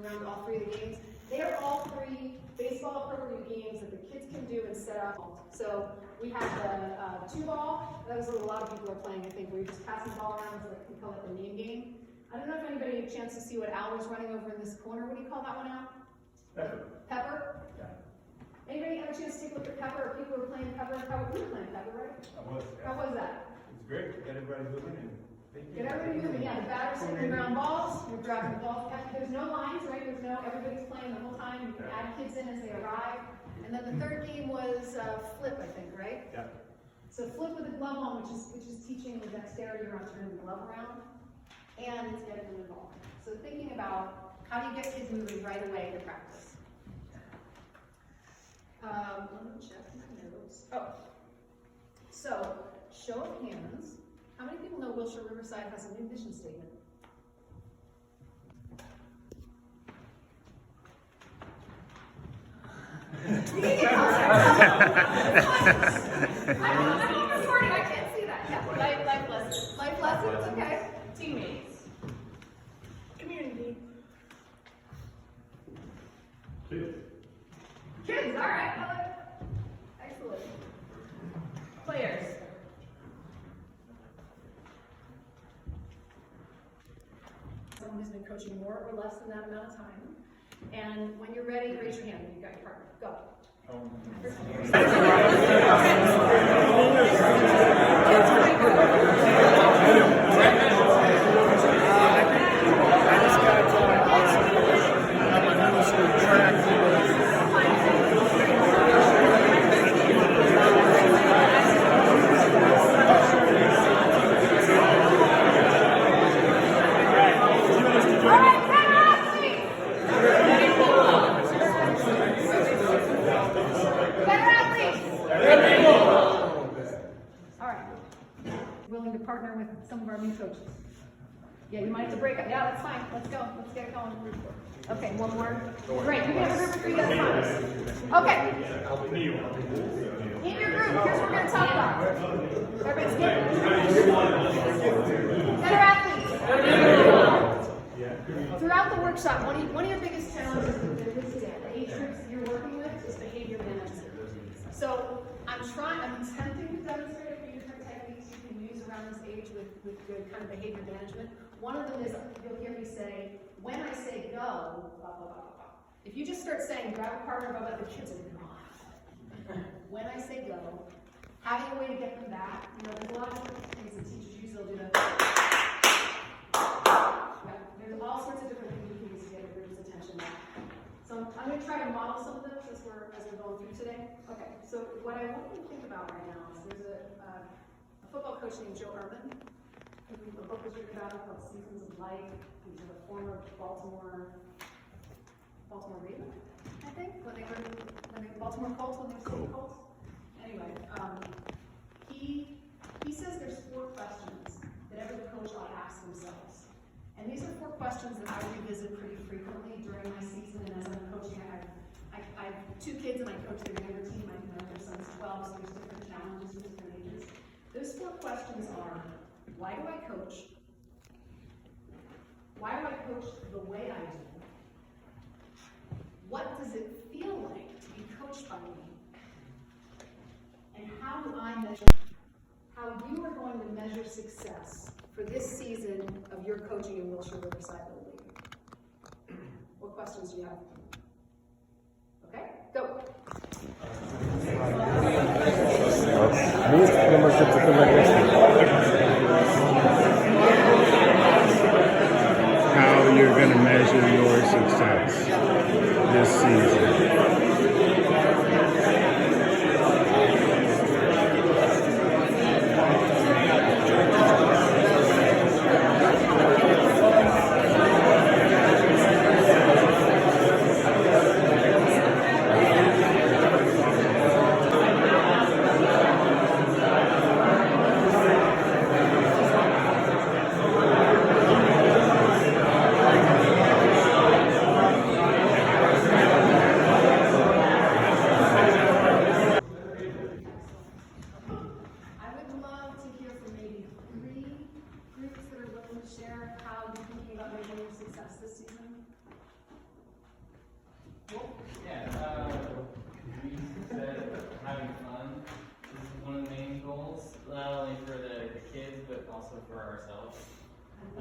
around all three of the games. They are all three baseball appropriate games that the kids can do and set up. So we have the 2-ball. That was what a lot of people are playing, I think, where you're just passing the ball around, so we call it the name game. I don't know if anybody had a chance to see what Al was running over in this corner. What do you call that one, Al? Pepper. Pepper? Yeah. Anybody have a chance to take a look at Pepper, or people who were playing Pepper? You were playing Pepper, right? I was. Yeah. How was that? It's great. Get everybody moving and Get everybody moving, yeah. The batter's hitting the ground balls, you're grabbing the balls. There's no lines, right? Everybody's playing the whole time. You can add kids in as they arrive. And then the third game was flip, I think, right? Yeah. So flip with a glove on, which is teaching the dexterity around turning the glove around, and it's getting them involved. So thinking about how do you get kids moving right away to practice. Let me check my notes. Oh, so show of hands. How many people know Wilshire Riverside has a new mission statement? I'm recording, I can't see that. Yeah, life lessons. Life lessons, okay. Teammates. Community. Kids, all right. Excellent. Players. Someone who's been coaching more or less than that amount of time. And when you're ready, raise your hand when you've got your partner. Go. Willing to partner with some of our new coaches. Yeah, you might have to break up. Yeah, that's fine. Let's go. Let's get it going. Okay, one more. Great. You can have a group of 3 at a time. Okay. In your group, here's what we're going to talk about. Everybody's good? Better athletes. Throughout the workshop, one of your biggest challenges with the age groups you're working with is behavior management. So I'm attempting to demonstrate a few different techniques you can use around this age with good kind of behavior management. One of them is, you'll hear me say, when I say go, blah, blah, blah, blah, blah. If you just start saying, grab a partner, blah, blah, the kids are gone. When I say go, having a way to get them back, there's a lot of different things that teachers use. They'll do that. Yeah, there's all sorts of different things you can use to get a group's attention back. So I'm going to try to model some of those as we're going through today. Okay, so what I want you to think about right now is there's a football coach named Joe Urban. The book was written about him called Seasons of Light. He's a former Baltimore Raven, I think, when they were Baltimore Colts, when they were still Colts. Anyway, he says there's 4 questions that every coach ought to ask themselves. And these are 4 questions that I revisit pretty frequently during my season and as I'm coaching. I have 2 kids and I coach their younger team. My younger son's 12, so there's different challenges with different ages. Those 4 questions are, why do I coach? Why do I coach the way I do? What does it feel like to be coached by me? And how do I measure, how you are going to measure success for this season of your coaching in Wilshire Riverside Little League? What questions do you have? Okay, go. How you're going to measure your success this season. Yeah, we said having fun is one of the main goals, not only for the kids, but also for ourselves.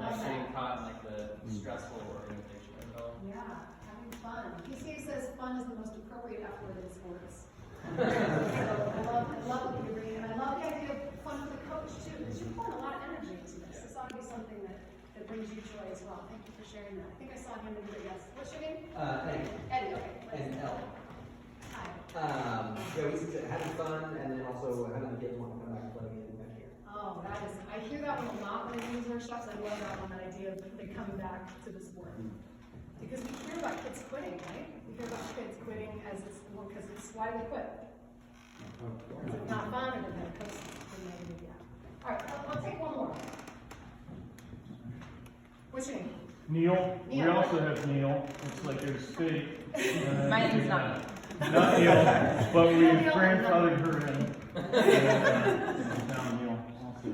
I love Getting that. caught in like the stressful organization of it all. Yeah, having fun. PCA says fun is the most appropriate F word in sports. So I love what you're bringing, and I love the idea of fun for the coach too, because you're pouring a lot of energy into this. This ought to be something that brings you joy as well. Thank you for sharing that. I think I saw him in the yes. What's your name? Eddie. Eddie, okay. And Elle. Hi. Yeah, we said having fun and then also having the kids want to come back and play again next year. Oh, that is, I hear that one a lot when I do these workshops. I love that one, that idea of they coming back to the sport. Because we hear about kids quitting, right? We hear about kids quitting as it's, well, because it's why we quit. It's not fun, or they're coach, yeah. All right, I'll take one more. What's your name? Neil. We Neil. also have Neil. It's like there's fake. My name's not Not Neil, but we Neil. grandfathered her in. Now Neil also.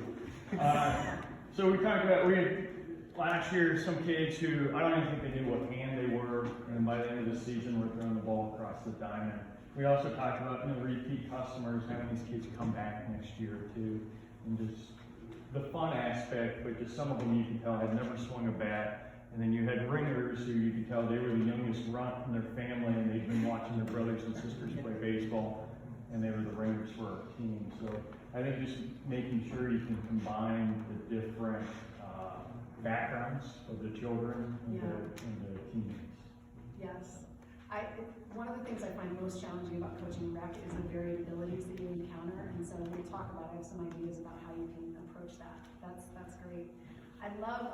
So we talked about, we had last year some kids who, I don't even think they knew what hand they were, and by the end of the season we're throwing the ball across the diamond. We also talked about repeat customers, having these kids come back next year too, and just the fun aspect, but just some of them you can tell had never swung a bat. And then you had ringers who you could tell they were the youngest runt in their family, and they'd been watching their brothers and sisters play baseball, and they were the ringers for our team. So I think just making sure you can combine the different backgrounds of the children and, the teammates. Yes. One of the things I find most challenging about coaching rec is the variabilities that you encounter, and so when we talk about it, I have some ideas about how you can approach that. That's great. I love,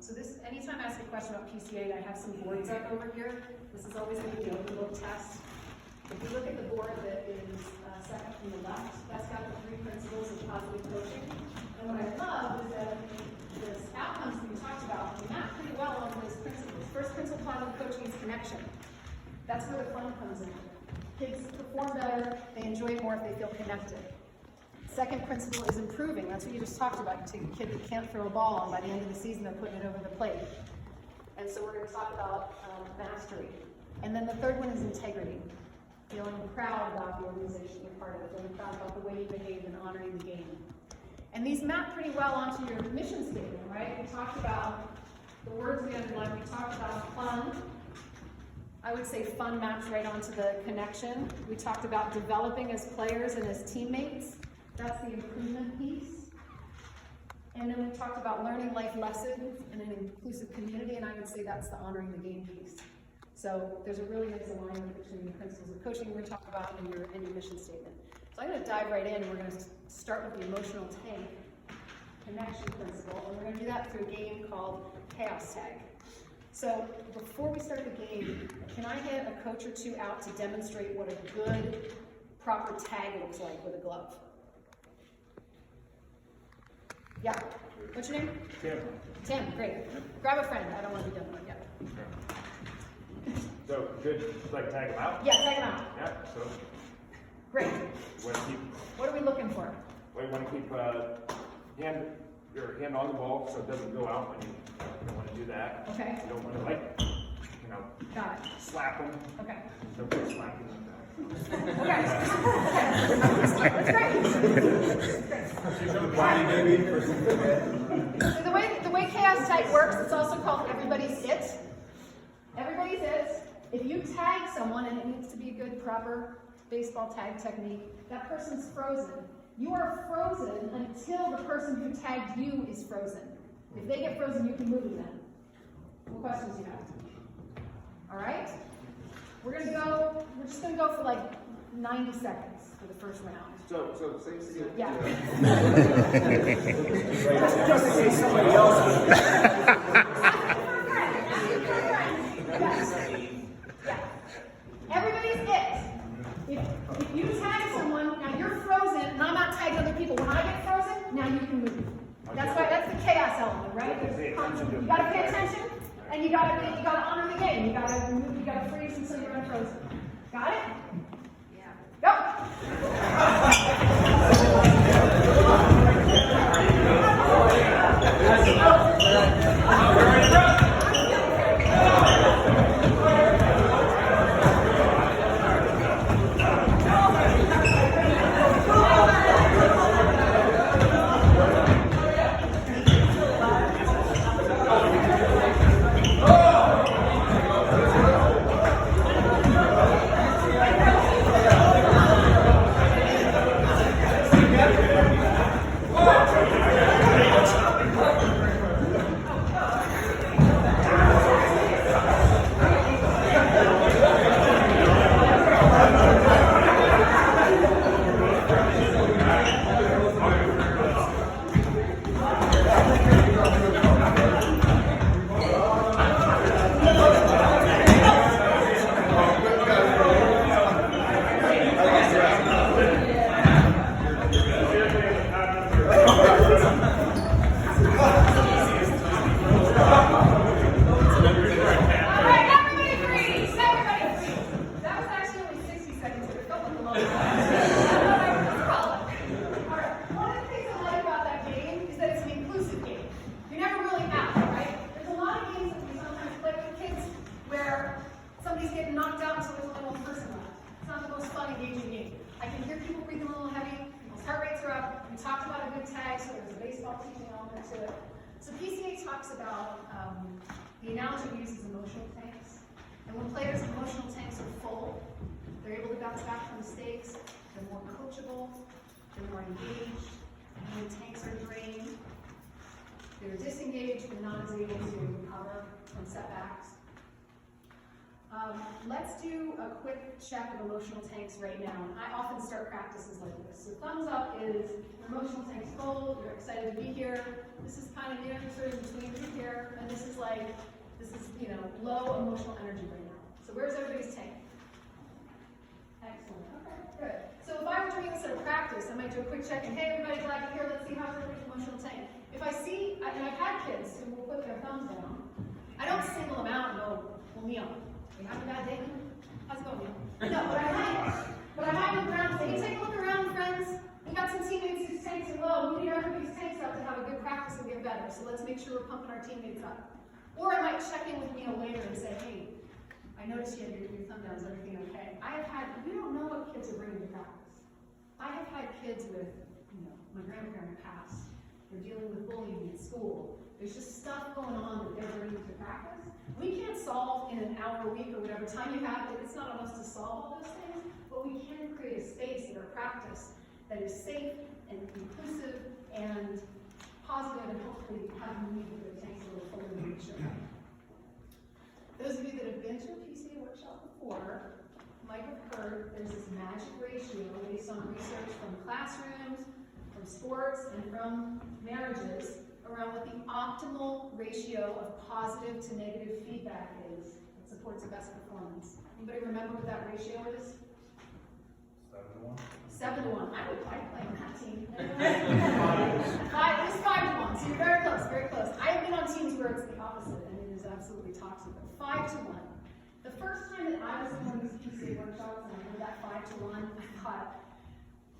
so this, anytime I ask a question about PCA, I have some boards up over here. This is always going to be the open book test. If you look at the board that is second from the left, that's got the 3 principles of positive coaching. And what I love is that the outcomes that we talked about map pretty well on those principles. First principle of positive coaching is connection. That's where the fun comes in. Kids perform better, they enjoy it more if they feel connected. Second principle is improving. That's what you just talked about. You take a kid that can't throw a ball, and by the end of the season, they're putting it over the plate. And so we're going to talk about mastery. And then the third one is integrity. Feeling proud about the organization you're part of, feeling proud about the way you behave and honoring the game. And these map pretty well onto your mission statement, right? We talked about the words we underlined. We talked about fun. I would say fun maps right onto the connection. We talked about developing as players and as teammates. That's the improvement piece. And then we talked about learning life lessons in an inclusive community, and I would say that's the honoring the game piece. So there's a really nice alignment between the principles of coaching we're going to talk about and your mission statement. So I'm going to dive right in. We're going to start with the emotional tank connection principle, and we're going to do that through a game called Chaos Tag. So before we start the game, can I get a coach or two out to demonstrate what a good, proper tag looks like with a glove? Yeah. What's your name? Tim. Tim, great. Grab a friend. I don't want to be done with it yet. So, good, like tag them out? Yeah, tag him out. Yeah, so, Great. want to keep, What are we looking for? want to keep, your hand on the ball so it doesn't go out when you don't want to do that. Okay. You don't want to Got it. slap them. Okay. Don't go slapping them. Okay. That's great. So the way chaos tag works, it's also called everybody's it. Everybody's it. If you tag someone, and it needs to be a good, proper baseball tag technique, that person's frozen. You are frozen until the person who tagged you is frozen. If they get frozen, you can move them. What questions do you have? All right? We're just gonna go for like 90 seconds for the first round. So say Yeah. just in case somebody else. Yeah. Everybody's it. If you tag someone, now you're frozen, and I'm not tagging other people. When I get frozen, now you can move. That's the chaos element, right? You gotta pay attention, and you gotta honor the game. You gotta move, you gotta freeze until you're unfrozen. Got it? Yeah. Go! getting knocked out until there's only one person left. It's not the most fun, engaging game. I can hear people breathing a little heavy, people's heart rates are up. We talked about a good tag, so there's a baseball teaching element to it. So PCA talks about, the analogy we use is emotional tanks. And when players' emotional tanks are full, they're able to bounce back from mistakes, they're more coachable, they're more engaged, and when tanks are drained, they're disengaged and not as able to recover from setbacks. Let's do a quick check of emotional tanks right now. And I often start practices like this. So thumbs up is your emotional tank's full, you're excited to be here. This is kind of sort of between you here, and this is low emotional energy right now. So where's everybody's tank? Excellent. Okay, good. So if I were doing this at a practice, I might do a quick check and hey, everybody glad you're here, let's see how's everybody's emotional tank. If I see, and I've had kids who will put their thumbs down, I don't single them out and go, well, Neil, you having a bad day? How's it going, Neil? No, but I might look around and say, hey, take a look around, friends. We got some teammates whose tanks are low. We need everybody's tanks up to have a good practice and get better. So let's make sure we're pumping our teammates up. Or I might check in with Neil later and say, hey, I noticed you had your thumb down. Is everything okay? We don't know what kids are bringing to practice. I have had kids with, my grandparent passed. They're dealing with bullying at school. There's just stuff going on that they're bringing to practice. We can't solve in an hour, a week, or whatever time you have. It's not on us to solve all those things, but we can create a space in our practice that is safe and inclusive and positive, and hopefully have them meet with their tanks a little fuller than we should. Those of you that have been to a PCA workshop before might have heard there's this magic ratio based on research from classrooms, from sports, and from marriages around what the optimal ratio of positive to negative feedback is that supports the best performance. Anybody remember what that ratio is? 7 to 1. 7 to 1. I would like playing that team. It was 5 to 1, so you're very close, very close. I have been on teams where it's the opposite, and it is absolutely toxic. But 5 to 1. The first time that I was in one of these PCA workshops and I heard that 5 to 1, I thought,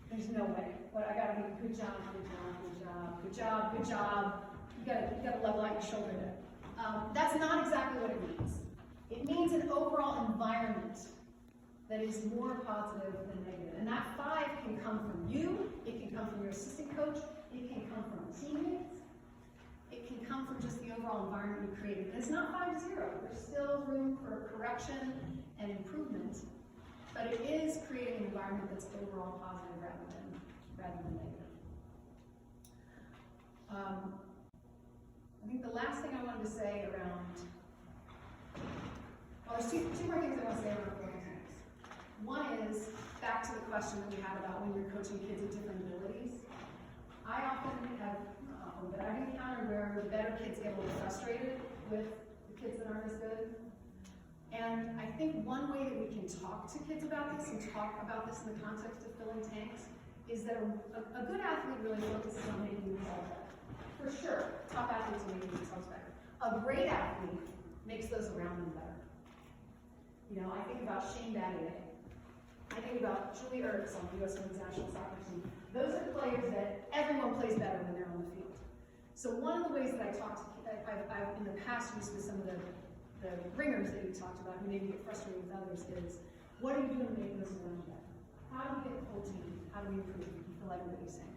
there's no way. But I gotta be good job, good job, good job, good job, good job. You gotta level out your shoulder there. That's not exactly what it means. It means an overall environment that is more positive than negative. And that 5 can come from you, it can come from your assistant coach, it can come from teammates, it can come from just the overall environment you created. And it's not 5 to 0. There's still room for correction and improvement, but it is creating an environment that's overall positive rather than negative. I think the last thing I wanted to say around, there's two more things I want to say around floating tanks. One is back to the question that we had about when you're coaching kids with different abilities. I often have, but I've encountered where the better kids get a little frustrated with the kids that aren't as good. And I think one way that we can talk to kids about this and talk about this in the context of filling tanks is that a good athlete really focuses on making themselves better. For sure, top athletes are making themselves better. A great athlete makes those around them better. I think about Shane Battier. I think about Julie Ertz on the U.S. Women's National Soccer Team. Those are players that everyone plays better when they're on the field. So one of the ways that I talk to kids, I've in the past used with some of the ringers that you talked about who maybe get frustrated with others is, what are you doing to make those around you better? How do we get the whole team? How do we improve? You feel like what you're saying.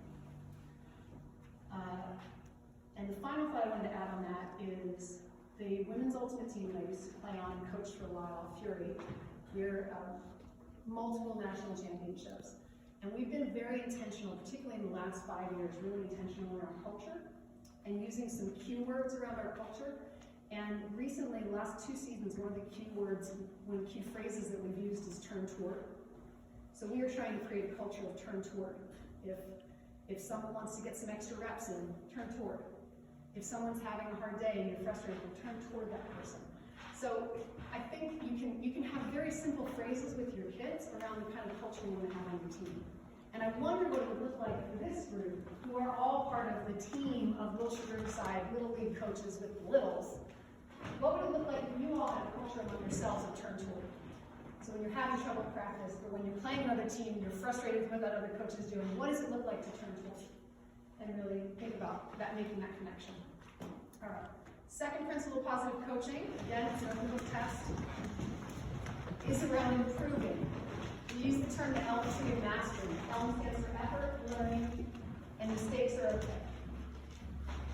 And the final thought I wanted to add on that is the women's ultimate team that I used to play on and coached for a while, Fury. We're multiple national championships. And we've been very intentional, particularly in the last 5 years, really intentional around culture and using some cue words around our culture. And recently, the last 2 seasons, one of the key words, one of the key phrases that we've used is turn toward. So we are trying to create a culture of turn toward. If someone wants to get some extra reps in, turn toward. If someone's having a hard day and you're frustrated, turn toward that person. So I think you can have very simple phrases with your kids around the kind of culture you want to have on your team. And I wonder what it would look like for this group, who are all part of the team of Wilshire Riverside Little League coaches with the littles. What would it look like if you all had a culture among yourselves of turn toward? So when you're having trouble in practice, or when you're playing another team, you're frustrated with what that other coach is doing, what does it look like to turn toward? And really think about that, making that connection. All right. Second principle, positive coaching. Again, it's an open book test. is around improving. We use the term the ELM tree of mastery. ELM stands for effort, learning, and mistakes are okay.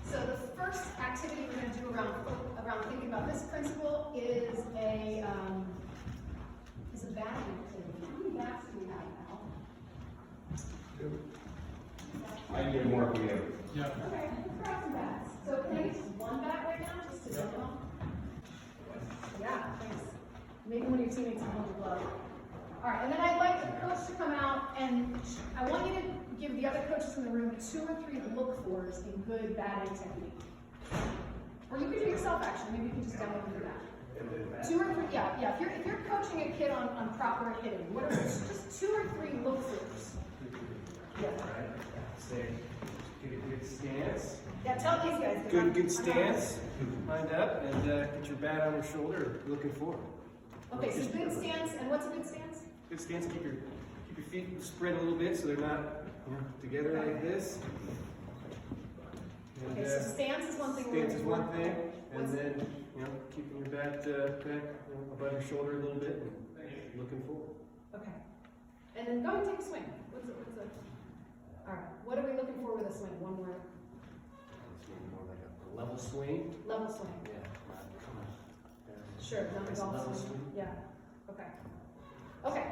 So the first activity we're going to do around thinking about this principle is a batting activity. How many bats do we have now? I need more for you. Okay, let's grab some bats. So can I get just one bat right now, just to demo? Yeah, thanks. Maybe one of your teammates can hold your glove. All right, and then I'd like the coach to come out, and I want you to give the other coaches in the room 2 or 3 look-fors in good batting technique. Or you could do yourself, actually. Maybe you can just demo and do that. 2 or 3, yeah. If you're coaching a kid on proper hitting, what are just 2 or 3 look-fors? Yeah. Get a good stance. Yeah, tell these guys. Good stance. Lined up and get your bat on your shoulder, looking forward. Okay, so good stance, and what's a good stance? Good stance. Keep your feet spread a little bit so they're not together like this. And, Okay, so stance is one thing. stance is one thing, and What's- then keeping your bat back above your shoulder a little bit, and looking forward. Okay. And then go and take a swing. What's it? All right. What are we looking for with a swing? One more It's maybe more like a level swing. level swing. Yeah. Sure. Not a Nice golf level swing. swing. Yeah. Okay. Okay.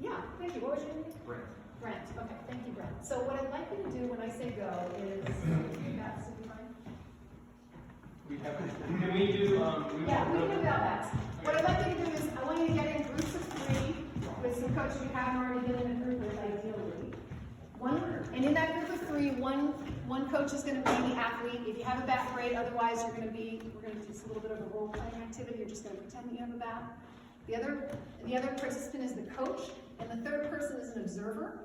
Yeah. Thank you. What was your name? Brent. Brent. Okay. Thank you, Brent. So what I'd like you to do when I say go is that's fine. Can we do, Yeah, we can do without bats. What I'd like you to do is, I want you to get in groups of 3 with some coaches you haven't already been in a group with, ideally. And in that group of 3, one coach is going to be the athlete. If you have a bat, great. Otherwise, we're going to do a little bit of a role-playing activity. You're just going to pretend that you have a bat. The other participant is the coach, and the third person is an observer.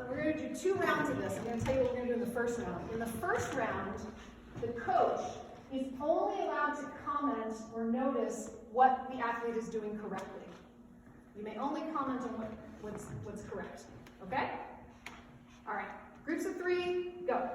We're going to do 2 rounds of this. I'm going to tell you what we're going to do in the first round. In the first round, the coach is only allowed to comment or notice what the athlete is doing correctly. You may only comment on what's correct. Okay? All right. Groups of 3, go.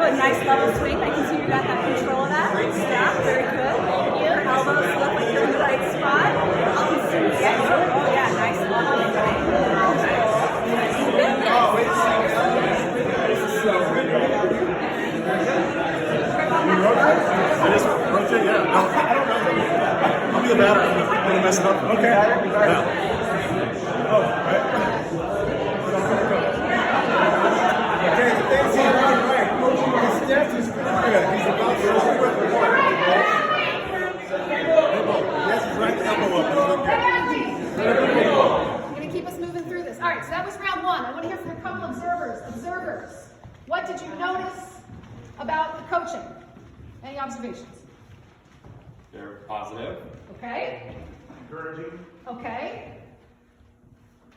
Nice level swing. I can see you got that control of that. Yeah, very good. Your elbows look like you're in the right spot. Oh yeah, nice level swing. I just rotate, yeah. No, I don't know. I'll be the batter. I'm gonna mess it up. Okay. Yeah. Oh, right. I'm going to keep us moving through this. All right, so that was round 1. I want to hear from a couple observers. Observers, what did you notice about the coaching? Any observations? they're positive. Okay. Encouraging. Okay.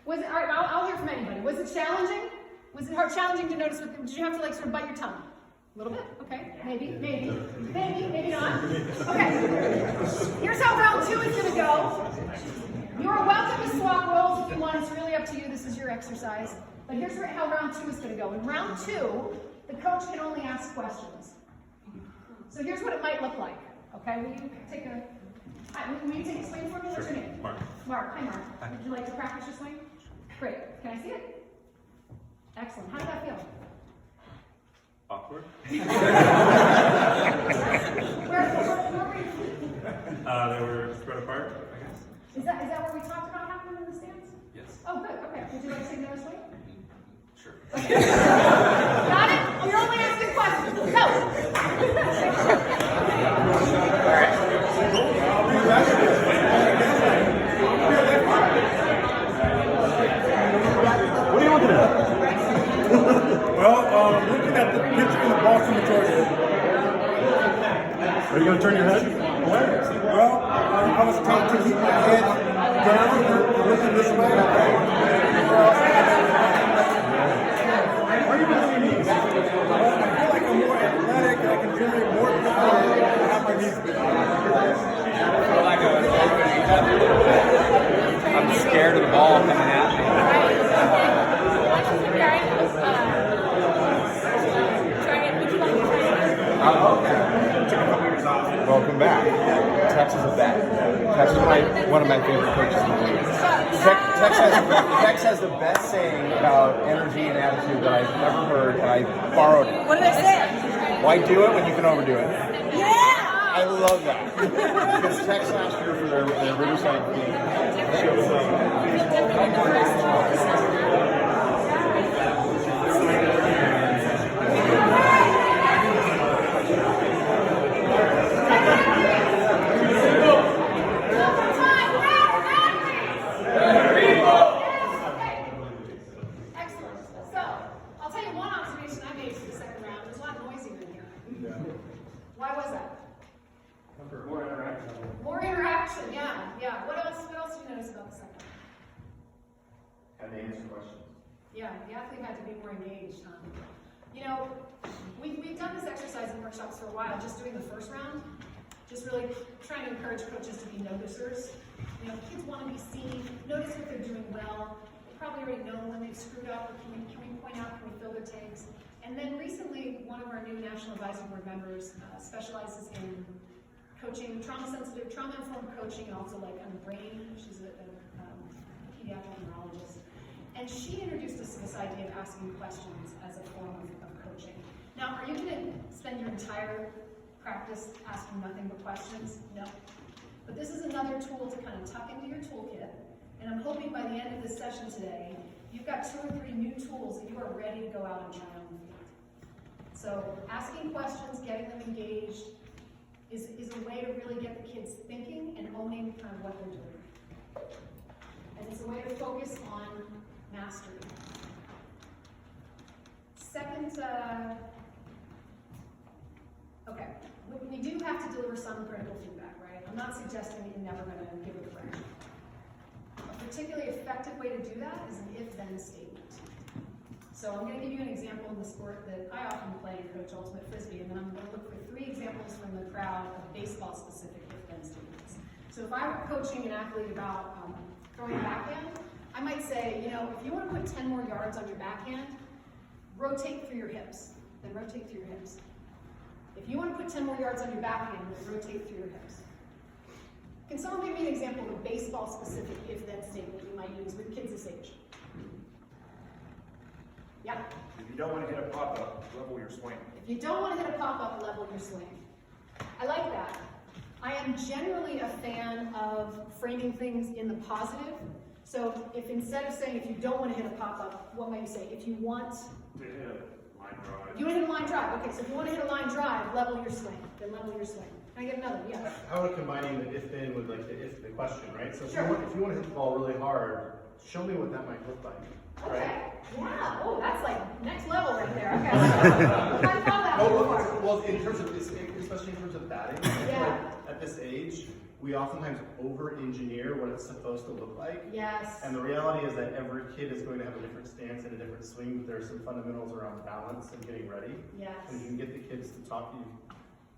All right, I'll hear from anybody. Was it challenging? Was it challenging to notice? Did you have to sort of bite your tongue? A little bit? Okay. Maybe not. Okay. Here's how round 2 is going to go. You're welcome to swap roles if you want. It's really up to you. This is your exercise. But here's how round 2 is going to go. In round 2, the coach can only ask questions. So here's what it might look like. Okay, will you take a swing for me? What's your name? Mark. Mark. Hi, Mark. Would you like to practice your swing? Great. Can I see it? Excellent. How did that feel? Awkward. Where were your feet? They were spread apart, I guess. Is that where we talked about happening in the stands? Yes. Oh, good. Okay. Would you like to take another swing? Sure. Got it? You're only asking questions. Go. Are you going to turn your head away? Well, I was taught to keep my head down and looking this way. Why are you doing your knees? Well, I feel like I'm more athletic and I can generate more power without my knees bent. I'm scared of the ball coming at me. Welcome back. Tex is the best. Tex is one of my favorite coaches in the league. Tex has the best saying about energy and attitude that I've ever heard, and I borrowed it. What did I say? Why do it when you can overdo it? Yeah! I love that. Because Tex last year for their Riverside game Excellent. So, I'll tell you one observation I made for the second round. There's a lot noisier in here. Why was that? More interaction. More interaction, yeah. What else did you notice about the second round? Had to answer questions. Yeah, the athlete had to be more engaged, huh? You know, we've done this exercise in workshops for a while, just doing the first round, just really trying to encourage coaches to be noticers. You know, kids want to be seen, notice if they're doing well. They probably already know when they've screwed up, or can we point out, can we fill their tanks? And then recently, one of our new National Advisory Board members specializes in coaching, trauma-sensitive, trauma-informed coaching, and also like on the brain. She's a pediatric neurologist. And she introduced us to this idea of asking questions as a form of coaching. Now, are you going to spend your entire practice asking nothing but questions? No. But this is another tool to kind of tuck into your toolkit. And I'm hoping by the end of this session today, you've got 2 or 3 new tools that you are ready to go out and try on the field. So asking questions, getting them engaged, is a way to really get the kids thinking and owning kind of what they're doing. And it's a way to focus on mastery. Second, okay, we do have to deliver some critical feedback, right? I'm not suggesting that you're never going to give a correction. A particularly effective way to do that is an if-then statement. So I'm going to give you an example in the sport that I often play and coach, ultimate frisbee, and then I'm going to look for 3 examples from the crowd of baseball-specific if-then statements. So if I were coaching an athlete about throwing a backhand, I might say, you know, if you want to put 10 more yards on your backhand, rotate through your hips. Then rotate through your hips. If you want to put 10 more yards on your backhand, then rotate through your hips. Can someone give me an example of a baseball-specific if-then statement you might use with kids this age? Yeah. If you don't want to hit a pop-up, level your swing. If you don't want to hit a pop-up, level your swing. I like that. I am generally a fan of framing things in the positive. So if instead of saying if you don't want to hit a pop-up, what might you say? If you want To hit a line drive. You want to hit a line drive. Okay, so if you want to hit a line drive, level your swing. Then level your swing. Can I get another? Yes. How would combining the if-then with like the question, right? So Sure. if you want to hit the ball really hard, show me what that might look like. Okay. Right? Yeah. Oh, that's like next level right there. Okay. I haven't thought that one before. Well, in terms of especially in terms of batting, Yeah. at this age, we oftentimes over-engineer what it's supposed to look like. Yes. And the reality is that every kid is going to have a different stance and a different swing, but there's some fundamentals around balance and getting ready. Yes. And you can get the kids to talk to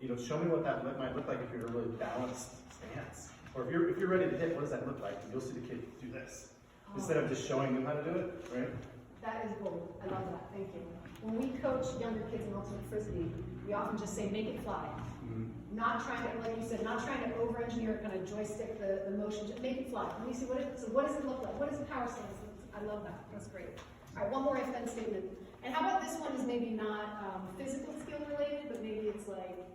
you know, show me what that might look like if you're in a really balanced stance. Or if you're ready to hit, what does that look like? And you'll see the kid do this. Oh. Instead of just showing them how to do it, right? That is cool. I love that. Thank you. When we coach younger kids in ultimate frisbee, we often just say, make it fly. Not trying to, like you said, not trying to over-engineer, kind of joystick the motion, just make it fly. Let me see what does it look like? What is the power stance? I love that. That's great. All right, one more if-then statement. And how about this one is maybe not physical skill related, but maybe it's like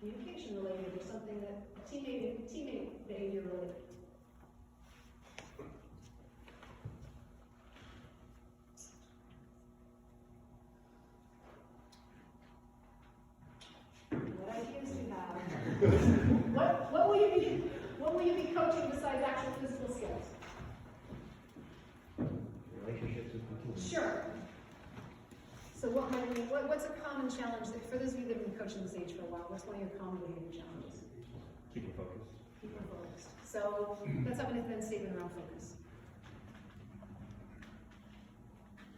communication related or something that teammate behavior related. What ideas do you have? what will you be coaching besides actual physical skills? Relationships with people. Sure. So what's a common challenge that, for those of you that have been coaching this age for a while, what's one of your common behavior challenges? Keep it focused. Keep them focused. So let's have an if then statement around focus.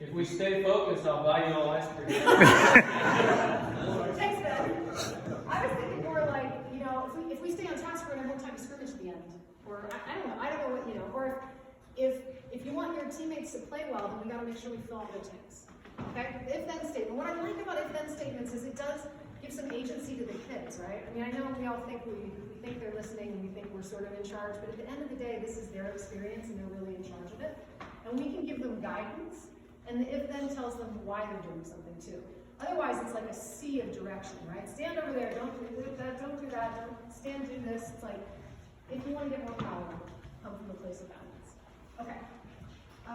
If we stay focused, I'll buy you all ice cream. Thanks, Ben. I was thinking more like, you know, if we stay on task, we're gonna have more time to scrimmage at the end. Or I don't know what, you know, or if you want your teammates to play well, then we gotta make sure we fill all their tanks. Okay? The if then statement. What I like about if then statements is it does give some agency to the kids, right? I mean, I know we all think we think they're listening and we think we're sort of in charge, but at the end of the day, this is their experience and they're really in charge of it. And we can give them guidance, and the if then tells them why they're doing something too. Otherwise, it's like a sea of direction, right? Stand over there, don't do that, don't do that, don't stand, do this. It's like, if you want to get more power, come from a place of balance. Okay.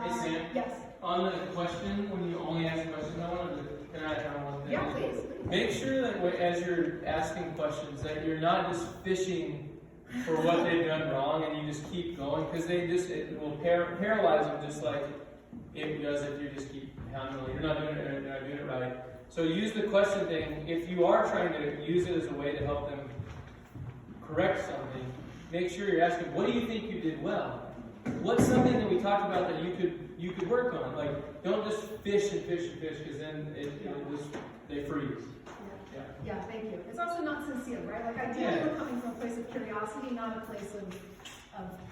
Hey, Sam. Yes. On the question, when you only ask questions, I wanted to, can I add one thing? Yeah, please. Make sure that as you're asking questions, that you're not just fishing for what they've done wrong and you just keep going, because it will paralyze them just like it does if you just keep pounding. You're not doing it right. So use the question thing. If you are trying to use it as a way to help them correct something, make sure you're asking, what do you think you did well? What's something that we talked about that you could work on? Like, don't just fish and fish and fish, because then they freeze. Yeah, thank you. It's also not sincere, right? Like, ideally, we're coming from a place of curiosity, not a place of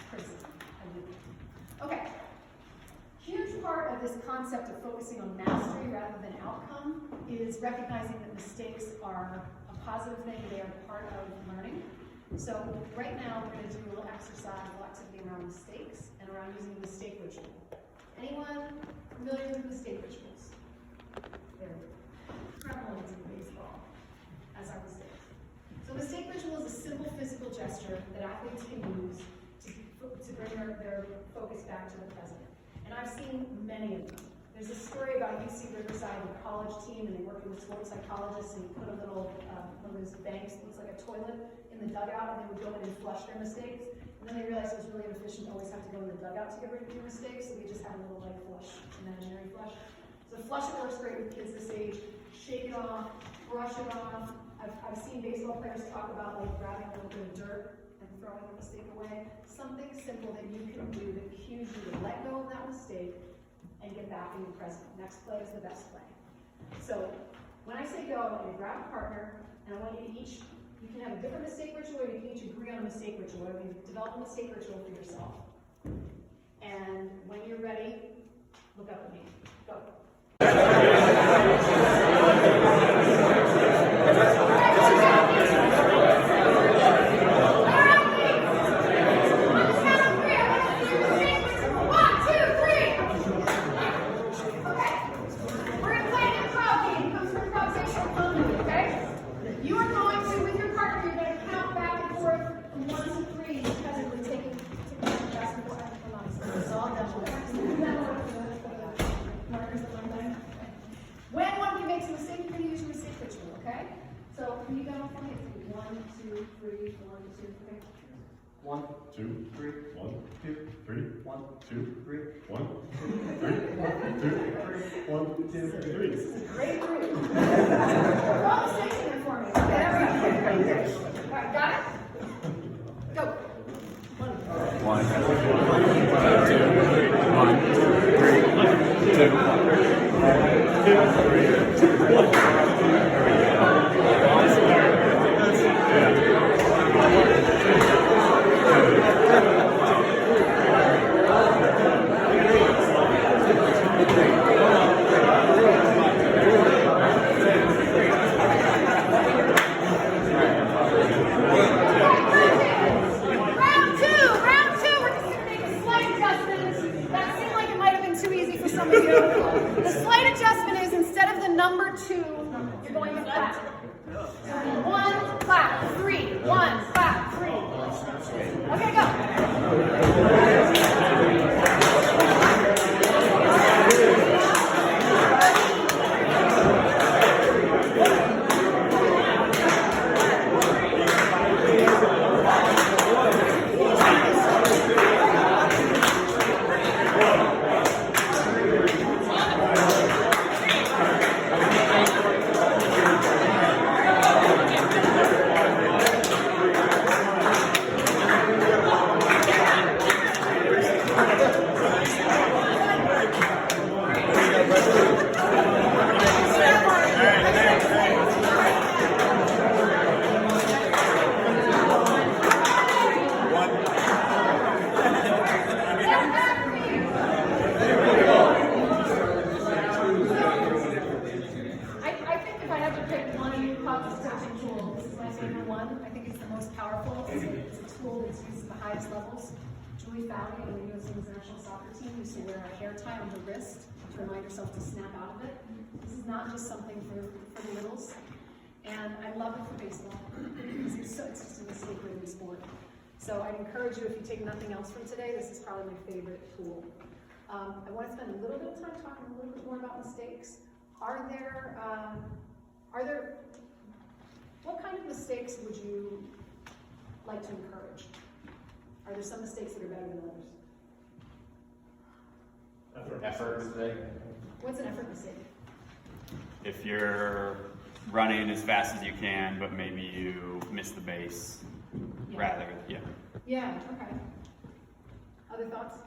criticism. Okay. Huge part of this concept of focusing on mastery rather than outcome is recognizing that mistakes are a positive thing. They are part of learning. So right now, we're going to do a little exercise, a little activity around mistakes and around using the mistake ritual. Anyone familiar with mistake rituals? They're prevalent in baseball, as are mistakes. So mistake ritual is a simple physical gesture that athletes can use to bring their focus back to the present. And I've seen many of them. There's a story about UC Riverside, a college team, and they worked with sports psychologists, and he put a little, one of those banks, looks like a toilet, in the dugout, and they would go in and flush their mistakes. And then they realized it was really inefficient to always have to go in the dugout to get rid of your mistakes, so they just had a little like flush, imaginary flush. So flush it works great with kids this age. Shake it off, brush it off. I've seen baseball players talk about like grabbing a little bit of dirt and throwing the mistake away. Something simple that you can do that cues you to let go of that mistake and get back in the present. Next play is the best play. So when I say go, I want you to grab a partner, and I want you to each, you can have a different mistake ritual, or you can each agree on a mistake ritual, or you develop a mistake ritual for yourself. And when you're ready, look up at me. Go. When one of you makes a mistake, you're going to use your mistake ritual, okay? So can you go for me? 1, 2, 3, 1, 2, 3. 1, 2, 3, 1, 2, 3, 1, 2, 3, 1, 3, 1, 2, 3. This is a great group. Throw all the mistakes in there for me. Okay, there we go. All right, got it? Go. 1, The slight adjustment is instead of the number 2, you're going to clap. 1, clap, 3, 1, clap, 3. Okay, go. models. Julie Fowley on the U.S. Women's National Soccer Team used to wear a hair tie on her wrist to remind herself to snap out of it. This is not just something for the littles. And I love it for baseball because it's just a mistake-ridden sport. So I'd encourage you, if you take nothing else from today, this is probably my favorite tool. I want to spend a little bit of time talking a little bit more about mistakes. What kind of mistakes would you like to encourage? Are there some mistakes that are better than others? Effort mistake. What's an effort mistake? If you're running as fast as you can, but maybe you miss the base, Yeah, okay. Other thoughts?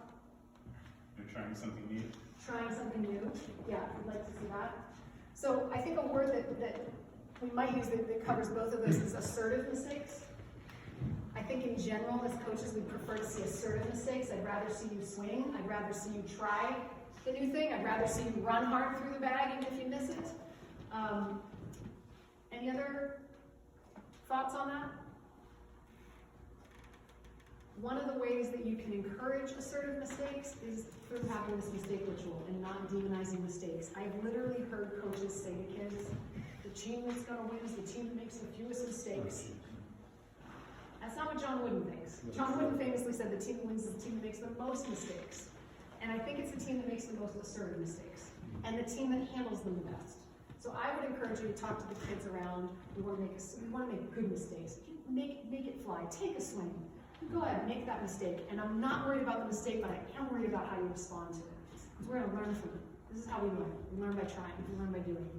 You're trying something new. Trying something new. Yeah, I'd like to see that. So I think a word that we might use that covers both of those is assertive mistakes. I think in general, as coaches, we prefer to see assertive mistakes. I'd rather see you swing. I'd rather see you try the new thing. I'd rather see you run hard through the bag even if you miss it. Any other thoughts on that? One of the ways that you can encourage assertive mistakes is through having this mistake ritual and not demonizing mistakes. I've literally heard coaches say to kids, the team that's going to win is the team that makes the fewest mistakes. That's not what John Wooden thinks. John Wooden famously said the team that wins is the team that makes the most mistakes. And I think it's the team that makes the most assertive mistakes and the team that handles them the best. So I would encourage you to talk to the kids around. We want to make good mistakes. Make it fly. Take a swing. Go ahead, make that mistake. And I'm not worried about the mistake, but I am worried about how you respond to it. Because we're going to learn from it. This is how we learn. We learn by trying. We learn by doing.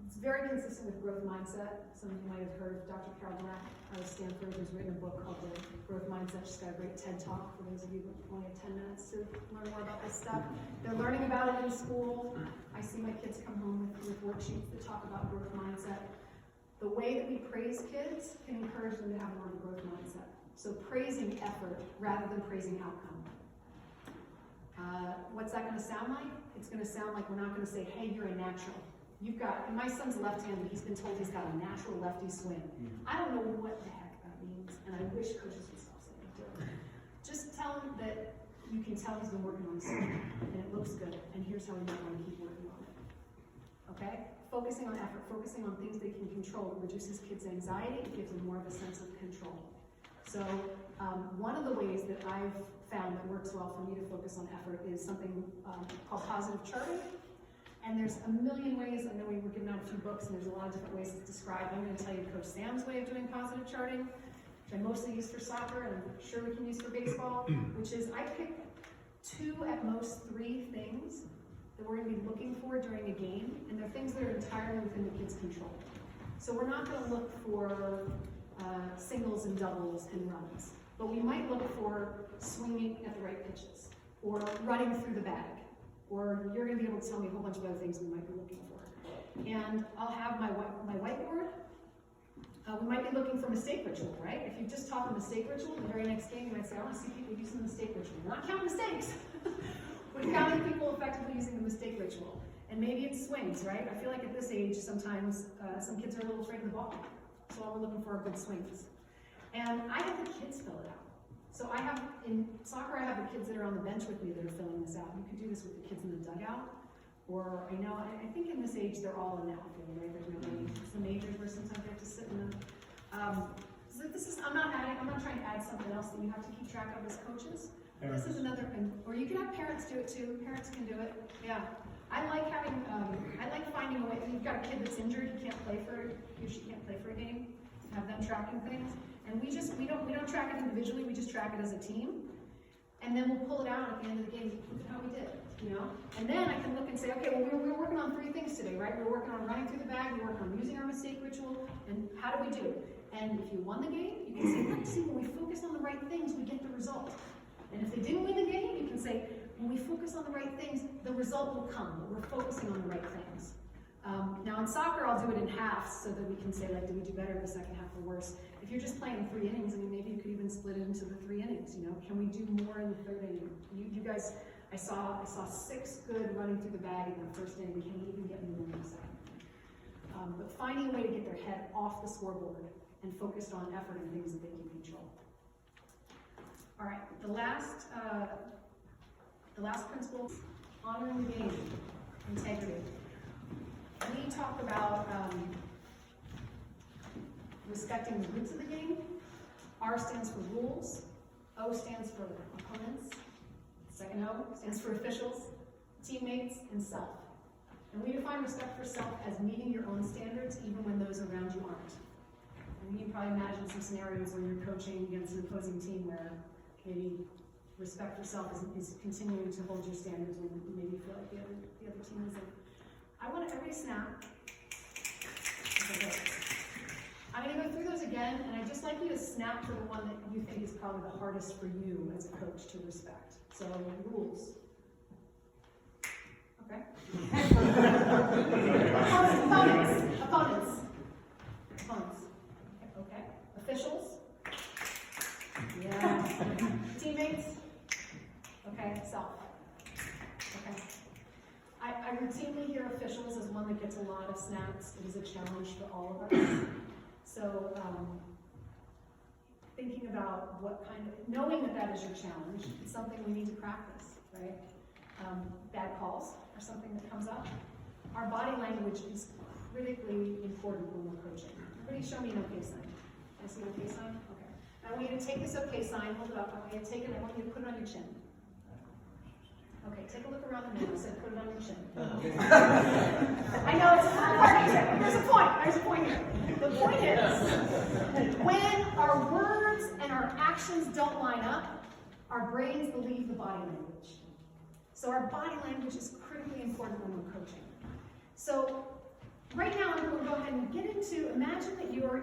It's very consistent with growth mindset. Some of you might have heard of Dr. Carol Black out of Stanford, who's written a book called The Growth Mindset. She's got a great TED Talk for those of you who only have 10 minutes to learn more about this stuff. They're learning about it in school. I see my kids come home with worksheets that talk about growth mindset. The way that we praise kids can encourage them to have more of a growth mindset. So praising effort rather than praising outcome. What's that going to sound like? It's going to sound like we're not going to say, hey, you're a natural. And my son's left-handed, he's been told he's got a natural lefty swing. I don't know what the heck that means, and I wish coaches would stop saying it. Just tell him that you can tell he's been working on something, and it looks good, and here's how we might want to keep working on it. Okay? Focusing on effort, focusing on things they can control, reduces kids' anxiety, it gives them more of a sense of control. So one of the ways that I've found that works well for me to focus on effort is something called positive charting. And there's a million ways. I know we were giving out a few books, and there's a lot of different ways it's described. I'm going to tell you Coach Sam's way of doing positive charting, which I mostly use for soccer, and I'm sure we can use for baseball, which is I pick 2 at most 3 things that we're going to be looking for during a game, and they're things that are entirely within the kids' control. So we're not going to look for singles and doubles and runs, but we might look for swinging at the right pitches, or running through the bag, or you're going to be able to tell me a whole bunch of other things we might be looking for. And I'll have my whiteboard. We might be looking for mistake ritual, right? If you just taught the mistake ritual, the very next game you might say, I want to see people using the mistake ritual. We're not counting mistakes. We're counting people effectively using the mistake ritual. And maybe it's swings, right? I feel like at this age, sometimes some kids are a little afraid of the ball. So all we're looking for are good swings. And I have the kids fill it out. So in soccer, I have the kids that are on the bench with me that are filling this out. You could do this with the kids in the dugout. Or I think in this age, they're all in the outfield, right? There's no age. It's the majors where sometimes they have to sit in them. So I'm not trying to add something else that you have to keep track of as coaches. This is another, or you can have parents do it too. Parents can do it. Yeah. I like finding a way. If you've got a kid that's injured, he can't play for it, he or she can't play for a game. Have them tracking things, and we don't track it individually. We just track it as a team, and then we'll pull it out at the end of the game. Look at how we did, And then I can look and say, okay, well we were working on 3 things today, right? We were working on running through the bag. We were working on using our mistake ritual, and how did we do? And if you won the game, you can say, look, see, when we focus on the right things, we get the result. And if they didn't win the game, you can say, when we focus on the right things, the result will come, but we're focusing on the right things. Now in soccer, I'll do it in halves so that we can say, like, did we do better in the second half or worse? If you're just playing 3 innings, maybe you could even split it into the 3 innings, Can we do more in the 3rd inning? You guys, I saw 6 good running through the bag in the 1st inning. Can we even get more in the 2nd? But finding a way to get their head off the scoreboard and focused on effort and things that they can control. All right, the last principle, honoring the game, integrity. We talk about respecting the roots of the game. R stands for rules. O stands for opponents. Second O stands for officials, teammates, and self. And we define respect for self as meeting your own standards even when those around you aren't. And you can probably imagine some scenarios when you're coaching against an opposing team where maybe respect for self is continuing to hold your standards when you maybe feel like the other team isn't. I want every snap. Okay. I'm going to go through those again, and I'd just like you to snap for the one that you think is probably the hardest for you as a coach to respect. So, rules. Okay? Opponents. Okay. Officials. Yeah. Teammates. Okay. Self. Okay. I routinely hear officials as one that gets a lot of snaps. It is a challenge for all of us. So, thinking about knowing that is your challenge, it's something we need to practice, right? Bad calls are something that comes up. Our body language is critically important when we're coaching. Everybody show me an okay sign. Can I see an okay sign? Okay. Now I want you to take this okay sign, hold it up. I want you to take it, I want you to put it on your chin. Okay, take a look around the room. I said put it on your chin. I know it's a hard part. There's a point here. The point is, when our words and our actions don't line up, our brains believe the body language. So our body language is critically important when we're coaching. So right now I'm going to go ahead and get into, imagine that you're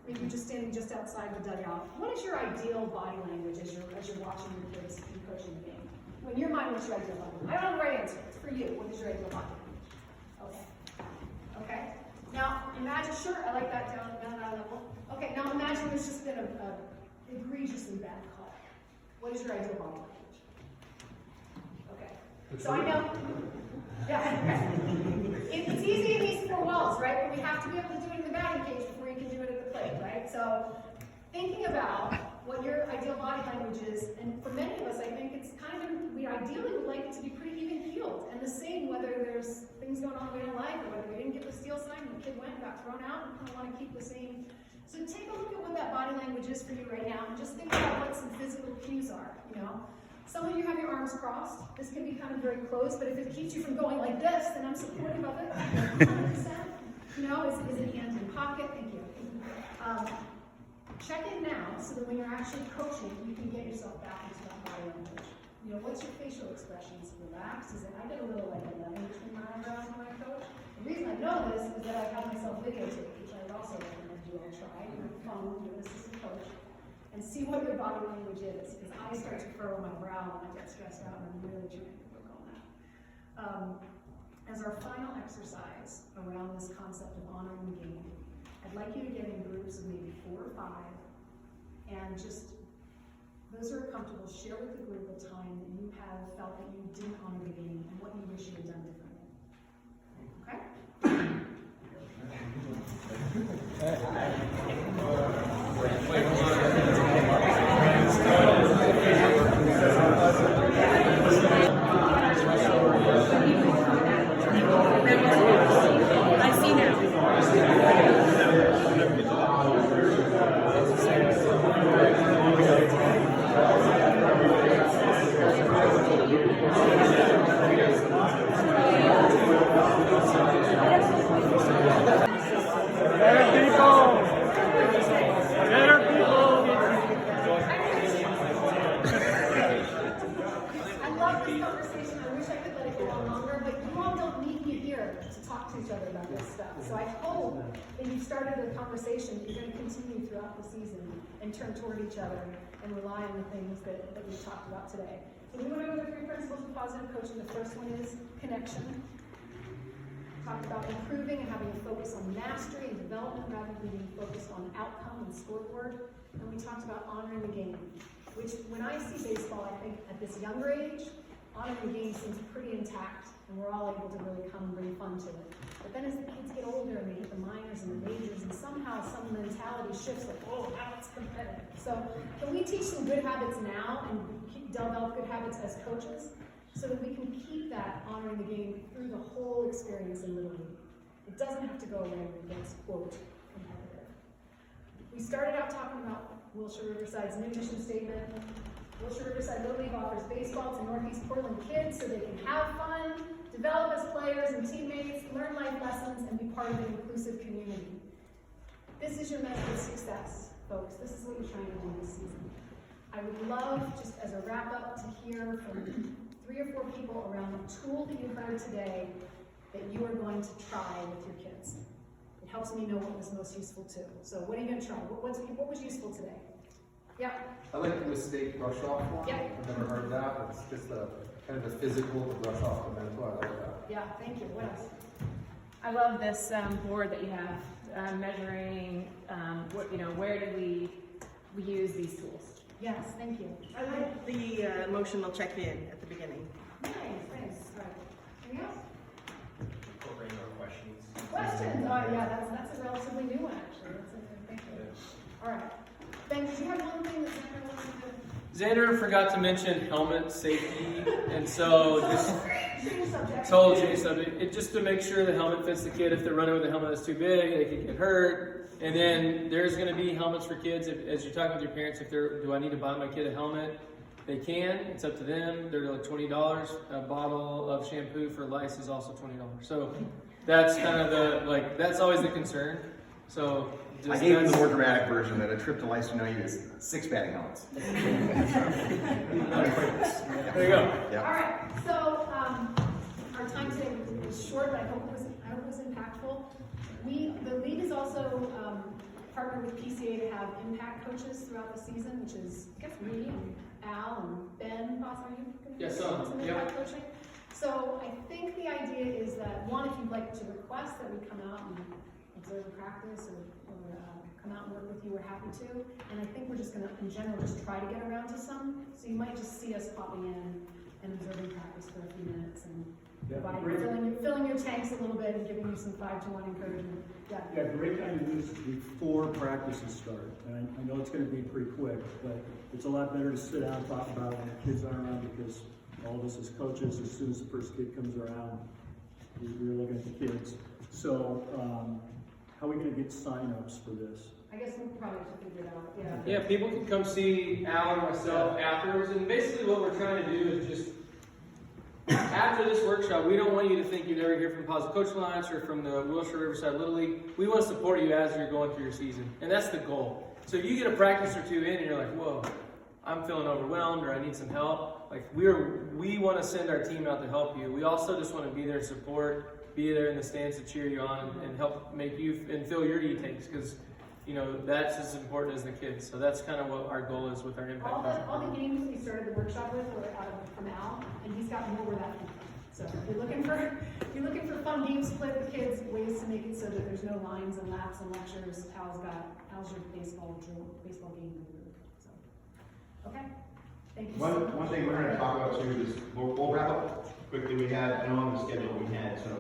maybe you're just standing just outside the dugout. What is your ideal body language as you're watching your kids and coaching the game? In your mind, what's your ideal body language? I don't have the right answer. It's for you. What is your ideal body language? Okay. Now, imagine, sure, I like that down level. Okay, now imagine there's just been an egregiously bad call. What is your ideal body language? Okay. So I know, yeah, it's easy in these four walls, right? But we have to be able to do it in the batting cage before you can do it at the plate, right? So thinking about what your ideal body language is, and for many of us, I think it's we ideally would like it to be pretty even keeled, and the same whether there's things going on we don't like, or whether we didn't get the steal sign and the kid went and got thrown out, and kind of want to keep the same. So take a look at what that body language is for you right now, and just think about what some physical cues are, Some of you have your arms crossed. This can be kind of very close, but if it keeps you from going like this, then I'm supportive of it, 100%. Is it hands in pocket? Thank you. Check it now, so that when you're actually coaching, you can get yourself back into that body language. What's your facial expressions? Relaxed? I did a little like 11 between my eyebrows when I coach. The reason I know this is that I have myself videotaped, which I would also recommend you all try on your phone, do an assistant coach, and see what your body language is. Because I start to furrow my brow when I get stressed out, and I'm really trying to work on that. As our final exercise around this concept of honoring the game, I'd like you to get in groups of maybe 4 or 5, and just, those who are comfortable, share with the group a time that you have felt that you didn't honor the game and what you wish you had done differently. I see now. So I hope that you've started a conversation that you're going to continue throughout the season and turn toward each other and rely on the things that we've talked about today. So we went over the 3 principles of positive coaching. The first one is connection. Talked about improving and having a focus on mastery and development rather than being focused on outcome and scoreboard. And we talked about honoring the game, which when I see baseball, I think at this younger age, honoring the game seems pretty intact. and we're all able to really come and bring fun to it. But then as the kids get older and they hit the minors and the majors, and somehow some mentality shifts, like, oh, now it's competitive. So can we teach some good habits now and develop good habits as coaches so that we can keep that honoring the game through the whole experience in Little League? It doesn't have to go away when it gets, quote, competitive. We started out talking about Wilshire Riverside's new mission statement. Wilshire Riverside Little League offers baseball to Northeast Portland kids so they can have fun, develop as players and teammates, learn life lessons, and be part of an inclusive community. This is your measure of success, folks. This is what you're trying to do this season. I would love, just as a wrap up, to hear from 3 or 4 people around the tool that you heard today that you are going to try with your kids. It helps me know what was most useful too. So what are you going to try? What was useful today? Yeah. I like the mistake brush off one. Yeah. I've never heard that. It's just a kind of a physical to brush off the mental. I like that. Yeah, thank you. What else? I love this board that you have, measuring where do we use these tools. Yes, thank you. I like the emotional check-in at the beginning. Nice, thanks. All right. Anything else? Incorporating our questions. Questions? Oh yeah, that's a relatively new one actually. That's a good, thank you. All right. Ben, did you have one thing that Xander wanted to? Xander forgot to mention helmet safety, and so just subject. told you subject. It just to make sure the helmet fits the kid. If they're running with a helmet that's too big, they could get hurt. And then there's going to be helmets for kids. As you're talking with your parents, if they're, do I need to buy my kid a helmet? They can. It's up to them. They're like $20. A bottle of shampoo for lice is also $20. So that's kind of that's always the concern. So I gave him the more dramatic version that a trip to lice to know you is 6 batting helmets. There you go. Yeah. All right. So our time today was short, but I hope it was impactful. The league is also partnered with PCA to have impact coaches throughout the season, which is I guess me and Al and Ben. Boss, are you going to Yes, some impact coaching? So I think the idea is that one, if you'd like to request that we come out and observe a practice or come out and work with you, we're happy to. And I think we're just going to, in general, just try to get around to some. So you might just see us popping in and observing practice for a few minutes and filling your tanks a little bit and giving you some 5-to-1 encouragement. Yeah. Yeah, great time to do this before practices start. And I know it's going to be pretty quick, but it's a lot better to sit down and talk about it when the kids aren't around, because all of us as coaches, as soon as the first kid comes around, we're looking at the kids. So how are we going to get sign-ups for this? I guess we'll probably have to figure it out. Yeah. Yeah, people can come see Al or myself afterwards, and basically what we're trying to do is just, after this workshop, we don't want you to think you never hear from Positive Coach Alliance or from the Wilshire Riverside Little League. We want to support you as you're going through your season, and that's the goal. So if you get a practice or two in and you're like, whoa, I'm feeling overwhelmed or I need some help, like we want to send our team out to help you. We also just want to be there to support, be there in the stands to cheer you on and help make you and fill your e-tanks, because that's as important as the kids. So that's kind of what our goal is with our impact. All the games we started the workshop with were from Al, and he's got more where that came from. So if you're looking for fun games to play with kids, ways to make it so that there's no lines and laps and lectures, Al's your baseball game guru. So okay. Thank you. One thing we're going to talk about too is we'll wrap up quickly. I know on the schedule we had